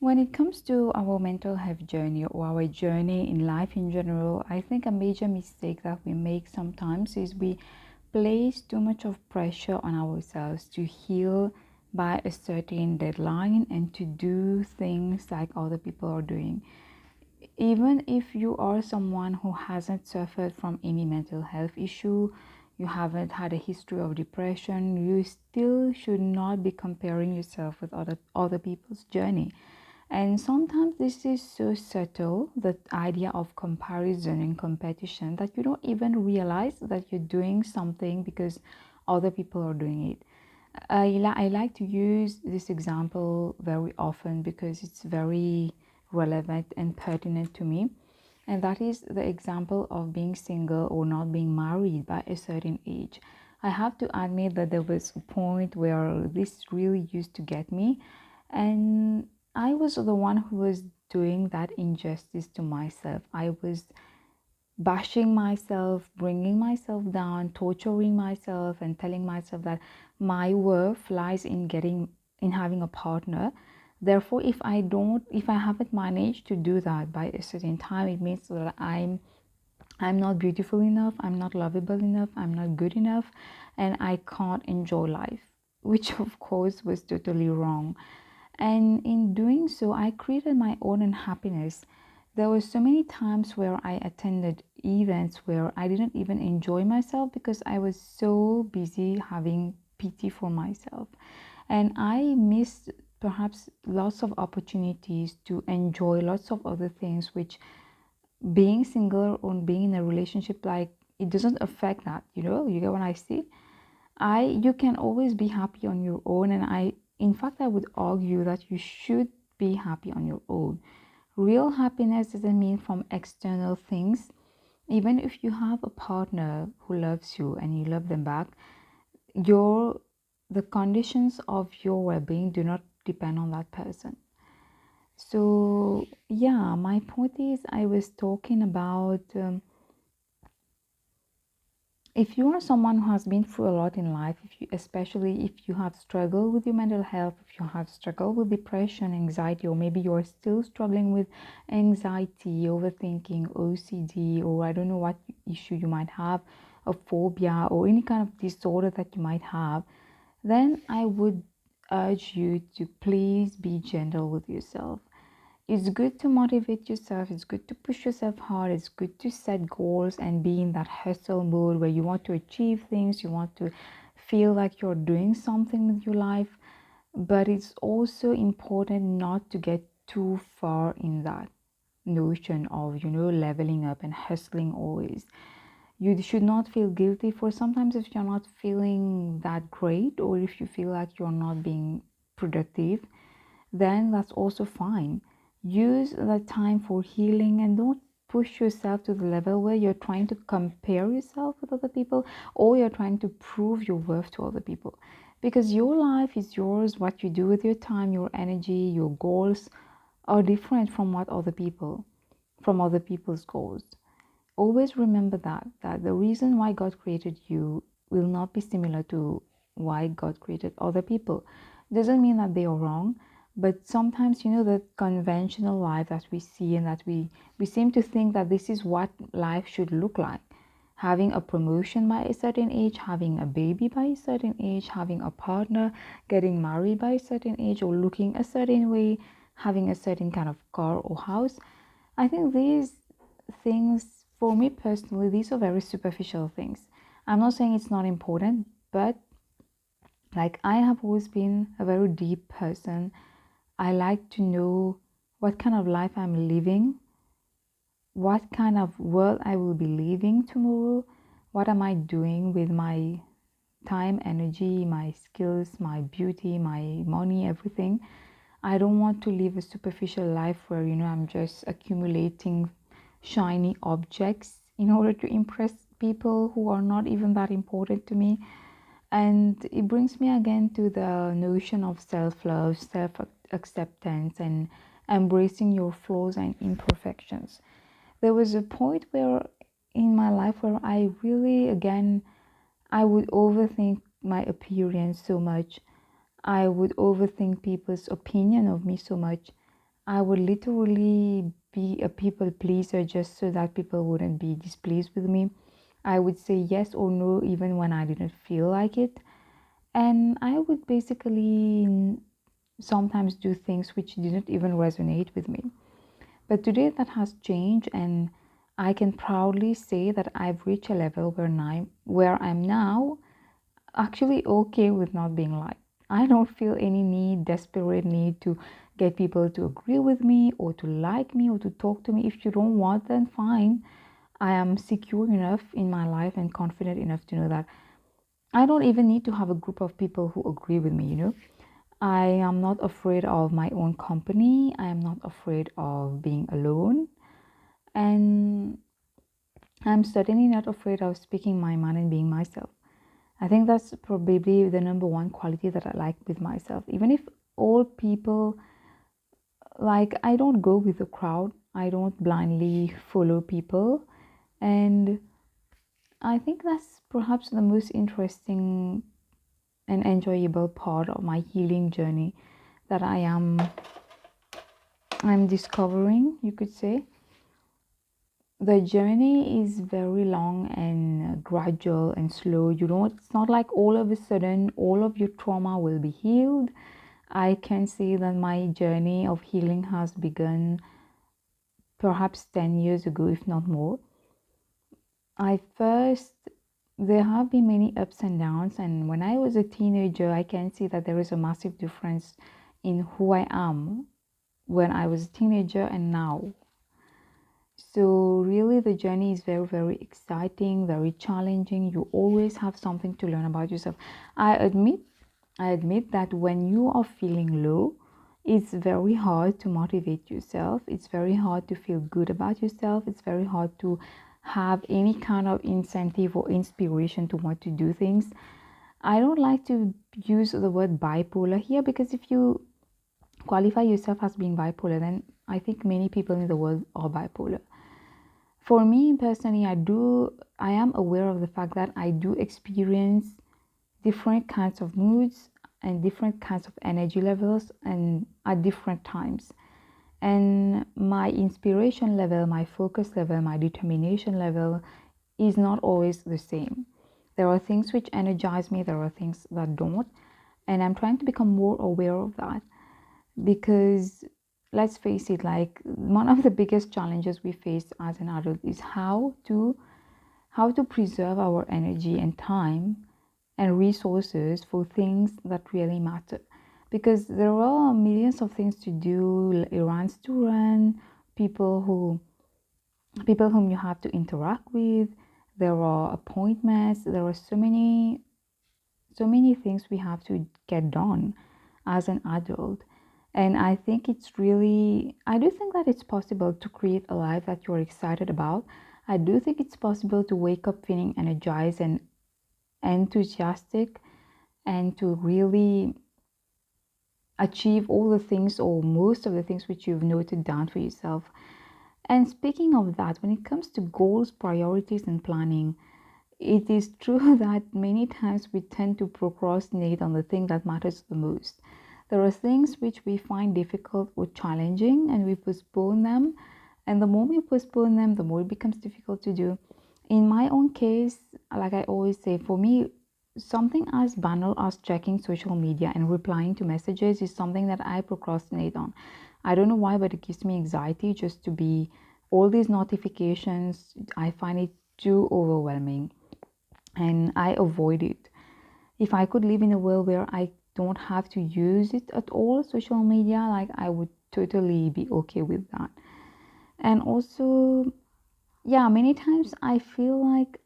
When it comes to our mental health journey or our journey in life in general, I think a major mistake that we make sometimes is we place too much of pressure on ourselves to heal by a certain deadline and to do things like other people are doing. Even if you are someone who hasn't suffered from any mental health issue, you haven't had a history of depression, you still should not be comparing yourself with other people's journey. And sometimes this is so subtle, the idea of comparison and competition, that you don't even realize that you're doing something because other people are doing it. I like to use this example very often because it's very relevant and pertinent to me. And that is the example of being single or not being married by a certain age. I have to admit that there was a point where this really used to get me. And I was the one who was doing that injustice to myself. I was bashing myself, bringing myself down, torturing myself, and telling myself that my worth lies in having a partner. Therefore, if I haven't managed to do that by a certain time, it means that I'm not beautiful enough, I'm not lovable enough, I'm not good enough, and I can't enjoy life, which of course was totally wrong. And in doing so, I created my own unhappiness. There were so many times where I attended events where I didn't even enjoy myself because I was so busy having pity for myself. And I missed perhaps lots of opportunities to enjoy lots of other things, which being single or being in a relationship, like, it doesn't affect that, you get what I see. You can always be happy on your own, and in fact, I would argue that you should be happy on your own. Real happiness doesn't mean from external things. Even if you have a partner who loves you and you love them back, your the conditions of your well-being do not depend on that person. So yeah, my point is, I was talking about, if you are someone who has been through a lot in life, especially if you have struggled with your mental health, if you have struggled with depression, anxiety, or maybe you're still struggling with anxiety, overthinking, OCD, or I don't know what issue you might have, a phobia, or any kind of disorder that you might have, then I would urge you to please be gentle with yourself. It's good to motivate yourself, it's good to push yourself hard, it's good to set goals and be in that hustle mode where you want to achieve things, you want to feel like you're doing something with your life. But it's also important not to get too far in that notion of, leveling up and hustling always. You should not feel guilty for sometimes if you're not feeling that great, or if you feel like you're not being productive, then that's also fine. Use that time for healing and don't push yourself to the level where you're trying to compare yourself with other people, or you're trying to prove your worth to other people. Because your life is yours, what you do with your time, your energy, your goals are different from other people's goals. Always remember that the reason why God created you will not be similar to why God created other people. Doesn't mean that they are wrong, but sometimes, the conventional life that we see, and that we seem to think that this is what life should look like. Having a promotion by a certain age, having a baby by a certain age, having a partner, getting married by a certain age, or looking a certain way, having a certain kind of car or house. I think these things, for me personally, these are very superficial things. I'm not saying it's not important, but like, I have always been a very deep person. I like to know what kind of life I'm living, what kind of world I will be living tomorrow, what am I doing with my time, energy, my skills, my beauty, my money, everything. I don't want to live a superficial life where, I'm just accumulating shiny objects in order to impress people who are not even that important to me. And it brings me again to the notion of self-love, self-acceptance, and embracing your flaws and imperfections. There was a point where in my life where I really, again, I would overthink my appearance so much. I would overthink people's opinion of me so much. I would literally be a people pleaser just so that people wouldn't be displeased with me. I would say yes or no even when I didn't feel like it. And I would basically sometimes do things which didn't even resonate with me. But today that has changed, and I can proudly say that I've reached a level where I'm now actually okay with not being liked. I don't feel any desperate need to get people to agree with me or to like me or to talk to me. If you don't want, then fine. I am secure enough in my life and confident enough to know that I don't even need to have a group of people who agree with me. I am not afraid of my own company. I am not afraid of being alone. And I'm certainly not afraid of speaking my mind and being myself. I think that's probably the number one quality that I like with myself. Even if all people, like, I don't go with the crowd, I don't blindly follow people. And I think that's perhaps the most interesting and enjoyable part of my healing journey that I'm discovering, you could say. The journey is very long and gradual and slow. It's not like all of a sudden all of your trauma will be healed. I can say that my journey of healing has begun perhaps 10 years ago, if not more. I first, there have been many ups and downs, and when I was a teenager, I can see that there is a massive difference in who I am when I was a teenager and now. So, really, the journey is very, very exciting, very challenging. You always have something to learn about yourself. I admit, I admit that when you are feeling low, it's very hard to motivate yourself. It's very hard to feel good about yourself. It's very hard to have any kind of incentive or inspiration to want to do things. I don't like to use the word bipolar here because if you qualify yourself as being bipolar, then I think many people in the world are bipolar. For me personally, I am aware of the fact that I do experience different kinds of moods and different kinds of energy levels and at different times. And my inspiration level, my focus level, my determination level is not always the same. There are things which energize me, there are things that don't. And I'm trying to become more aware of that because let's face it, like one of the biggest challenges we face as an adult is how to preserve our energy and time and resources for things that really matter, because there are millions of things to do, errands to run, people whom you have to interact with, there are appointments, there are so many things we have to get done as an adult. And I do think that it's possible to create a life that you're excited about. I do think it's possible to wake up feeling energized and enthusiastic and to really achieve all the things or most of the things which you've noted down for yourself. And speaking of that, when it comes to goals, priorities, and planning, it is true that many times we tend to procrastinate on the thing that matters the most. There are things which we find difficult or challenging and we postpone them. And the more we postpone them, the more it becomes difficult to do. In my own case, like I always say, for me, something as banal as checking social media and replying to messages is something that I procrastinate on. I don't know why, but it gives me anxiety just to be all these notifications. I find it too overwhelming and I avoid it. If I could live in a world where I don't have to use it at all, social media, like I would totally be okay with that. And also, yeah, many times I feel like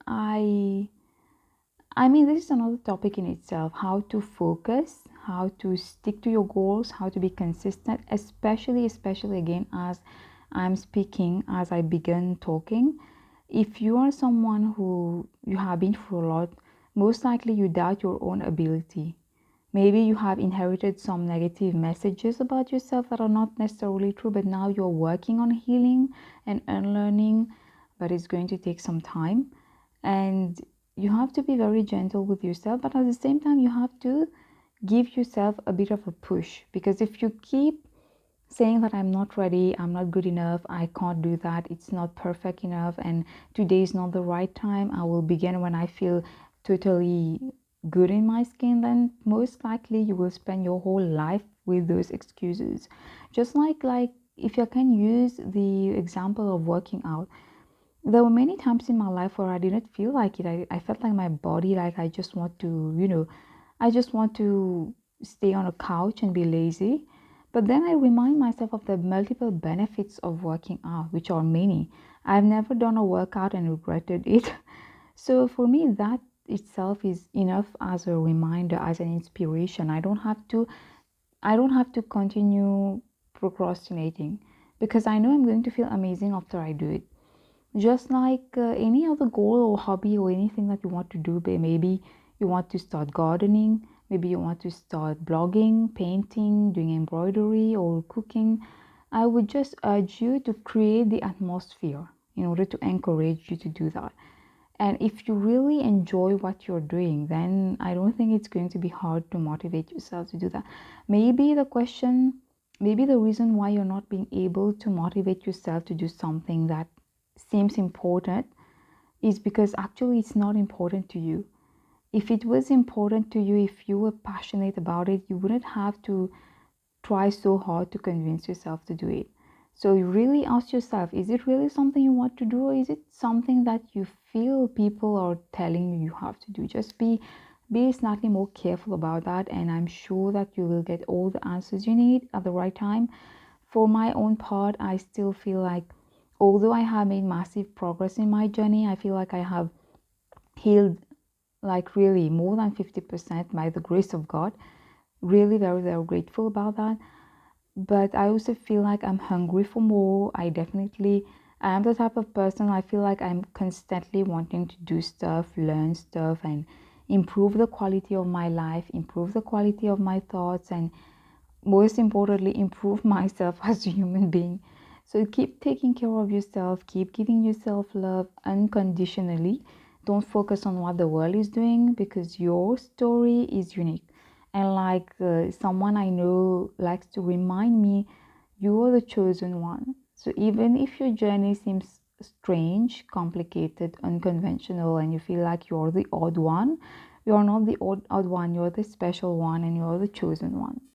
I mean, this is another topic in itself, how to focus, how to stick to your goals, how to be consistent, especially again, as I'm speaking, as I begin talking. If you are someone who you have been through a lot, most likely you doubt your own ability. Maybe you have inherited some negative messages about yourself that are not necessarily true, but now you're working on healing and unlearning, but it's going to take some time. And you have to be very gentle with yourself, but at the same time, you have to give yourself a bit of a push, because if you keep saying that I'm not ready, I'm not good enough, I can't do that, it's not perfect enough, and today is not the right time, I will begin when I feel totally good in my skin, then most likely you will spend your whole life with those excuses. Just like if I can use the example of working out, there were many times in my life where I didn't feel like it. I felt like my body, like I just want to, I just want to stay on a couch and be lazy. But then I remind myself of the multiple benefits of working out, which are many. I've never done a workout and regretted it. So for me, that itself is enough as a reminder, as an inspiration. I don't have to continue procrastinating because I know I'm going to feel amazing after I do it. Just like any other goal or hobby or anything that you want to do, maybe you want to start gardening, maybe you want to start blogging, painting, doing embroidery, or cooking. I would just urge you to create the atmosphere in order to encourage you to do that. And if you really enjoy what you're doing, then I don't think it's going to be hard to motivate yourself to do that. Maybe the question, maybe the reason why you're not being able to motivate yourself to do something that seems important is because actually it's not important to you. If it was important to you, if you were passionate about it, you wouldn't have to try so hard to convince yourself to do it. So you really ask yourself, is it really something you want to do, or is it something that you feel people are telling you you have to do? Just be slightly more careful about that, and I'm sure that you will get all the answers you need at the right time. For my own part, I still feel like although I have made massive progress in my journey, I feel like I have healed like really more than 50% by the grace of God. Really very, very grateful about that. But I also feel like I'm hungry for more. I am the type of person, I feel like I'm constantly wanting to do stuff, learn stuff, and improve the quality of my life, improve the quality of my thoughts, and most importantly, improve myself as a human being. So keep taking care of yourself, keep giving yourself love unconditionally. Don't focus on what the world is doing because your story is unique. And like someone I know likes to remind me, you are the chosen one. So even if your journey seems strange, complicated, unconventional, and you feel like you're the odd one, you're not the odd one, you're the special one, and you're the chosen one.